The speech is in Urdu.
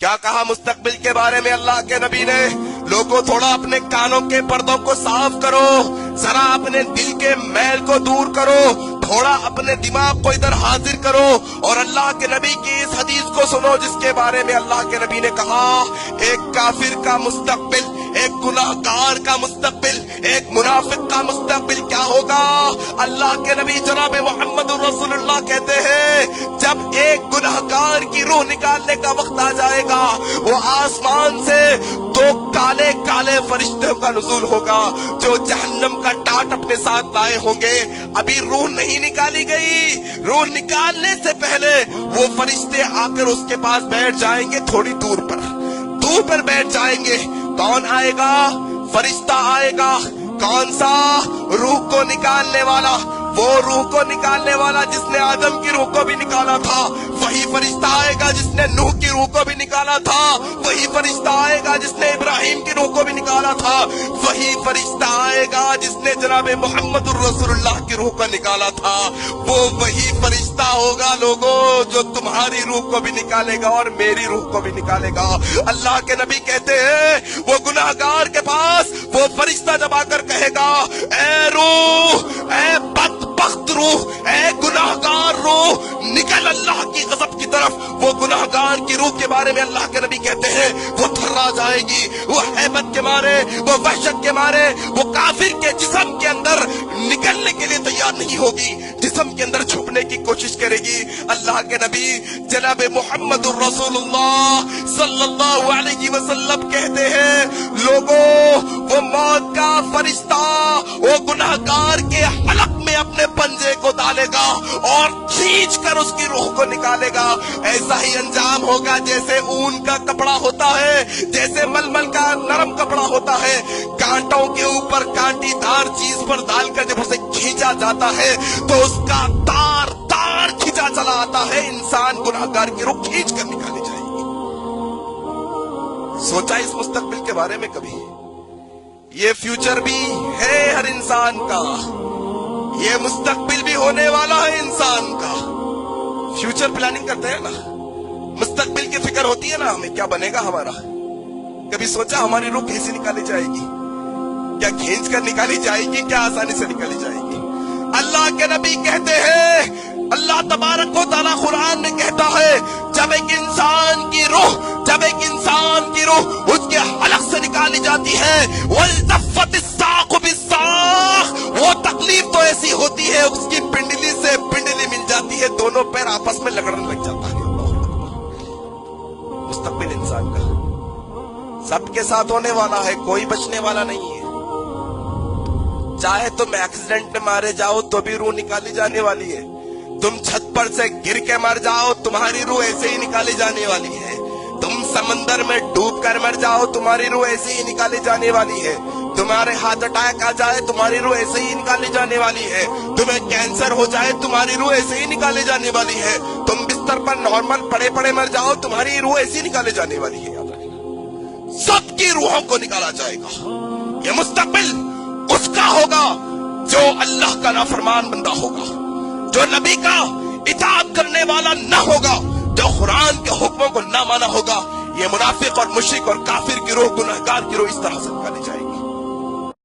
کیا کہا مستقبل کے بارے میں اللہ کے نبی نے؟ لوگوں تھوڑا اپنے کانوں کے پردوں کو صاف کرو، ذرا اپنے دل کے میل کو دور کرو، تھوڑا اپنے دماغ کو ادھر حاضر کرو اور اللہ کے نبی کی اس حدیث کو سنو جس کے بارے میں اللہ کے نبی نے کہا ایک کافر کا مستقبل، ایک گناہگار کا مستقبل، ایک منافق کا مستقبل کیا ہوگا؟ اللہ کے نبی جناب محمد رسول اللہ کہتے ہیں جب ایک گناہگار کی روح نکالنے کا وقت آ جائے گا، وہ آسمان سے دو کالے کالے فرشتوں کا نزول ہوگا جو جہنم کا ٹاٹ اپنے ساتھ لائے ہوں گے۔ ابھی روح نہیں نکالی گئی، روح نکالنے سے پہلے وہ فرشتے آ کر اس کے پاس بیٹھ جائیں گے، تھوڑی دور پر بیٹھ جائیں گے۔ کون آئے گا؟ فرشتہ آئے گا۔ کون سا؟ روح کو نکالنے والا، وہ روح کو نکالنے والا جس نے آدم کی روح کو بھی نکالا تھا۔ وہی فرشتہ آئے گا جس نے نوح کی روح کو بھی نکالا تھا۔ وہی فرشتہ آئے گا جس نے ابراہیم کی روح کو بھی نکالا تھا۔ وہی فرشتہ آئے گا جس نے جناب محمد الرسول اللہ کی روح کو نکالا تھا۔ وہ وہی فرشتہ ہوگا لوگوں جو تمہاری روح کو بھی نکالے گا اور میری روح کو بھی نکالے گا۔ اللہ کے نبی کہتے ہیں وہ گناہگار کے پاس وہ فرشتہ جب آ کر کہے گا اے روح، اے بدبخت روح، اے گناہگار روح، نکل اللہ کی غضب کی طرف۔ وہ گناہگار کی روح کے بارے میں اللہ کے نبی کہتے ہیں وہ تھرا جائے گی، وہ ہیبت کے مارے، وہ وحشت کے مارے، وہ کافر کے جسم کے اندر نکلنے کے لیے تیار نہیں ہوگی، جسم کے اندر چھپنے کی کوشش کرے گی۔ اللہ کے نبی جناب محمد الرسول اللہ صلی اللہ علیہ وسلم کہتے ہیں لوگوں وہ موت کا فرشتہ وہ گناہگار کے حلق میں اپنے پنجے کو ڈالے گا اور کھینچ کر اس کی روح کو نکالے گا۔ ایسا ہی انجام ہوگا جیسے اون کا کپڑا ہوتا ہے، جیسے ململ کا نرم کپڑا ہوتا ہے، کانٹوں کے اوپر کانٹی دار چیز پر ڈال کر جب اسے کھینچا جاتا ہے تو اس کا تار کھینچا چلا آتا ہے۔ انسان گناہگار کی روح کھینچ کر نکالی جائے گی۔ سوچا اس مستقبل کے بارے میں کبھی؟ یہ فیوچر بھی ہے ہر انسان کا، یہ مستقبل بھی ہونے والا ہے انسان کا۔ فیوچر پلاننگ کرتے ہیں نا، مستقبل کی فکر ہوتی ہے نا ہمیں کیا بنے گا ہمارا۔ کبھی سوچا ہماری روح کیسے نکالی جائے گی؟ کیا کھینچ کر نکالی جائے گی؟ کیا آسانی سے نکالی جائے گی؟ اللہ کے نبی کہتے ہیں اللہ تبارک و تعالیٰ قرآن میں کہتا ہے جب ایک انسان کی روح اس کے حلق سے نکالی جاتی ہے وَالْتَفَّتِ السَّاقُ بِالسَّاقِ، وہ تکلیف تو ایسی ہوتی ہے اس کی پنڈلی سے پنڈلی مل جاتی ہے، دونوں پیر آپس میں لگڑنے لگ جاتا ہے۔ مستقبل انسان کا سب کے ساتھ ہونے والا ہے، کوئی بچنے والا نہیں ہے۔ چاہے تم ایکسیڈنٹ میں مارے جاؤ تو بھی روح نکالی جانے والی ہے، تم چھت پر سے گر کے مر جاؤ تمہاری روح ایسے ہی نکالی جانے والی ہے، تم سمندر میں ڈوب کر مر جاؤ تمہاری روح ایسے ہی نکالی جانے والی ہے، تمہارے ہارٹ اٹیک آ جائے تمہاری روح ایسے ہی نکالی جانے والی ہے، تمہیں کینسر ہو جائے تمہاری روح ایسے ہی نکالی جانے والی ہے، تم بستر پر نارمل پڑے مر جاؤ تمہاری روح ایسے ہی نکالی جانے والی ہے۔ یاد رکھنا سب کی روحوں کو نکالا جائے گا۔ یہ مستقبل اس کا ہوگا جو اللہ کا نافرمان بندہ ہوگا، جو نبی کا اطاعت کرنے والا نہ ہوگا، جو قرآن کے حکموں کو نہ مانا ہوگا۔ یہ منافق اور مشرک اور کافر کی روح، گناہگار کی روح اس طرح سے نکالے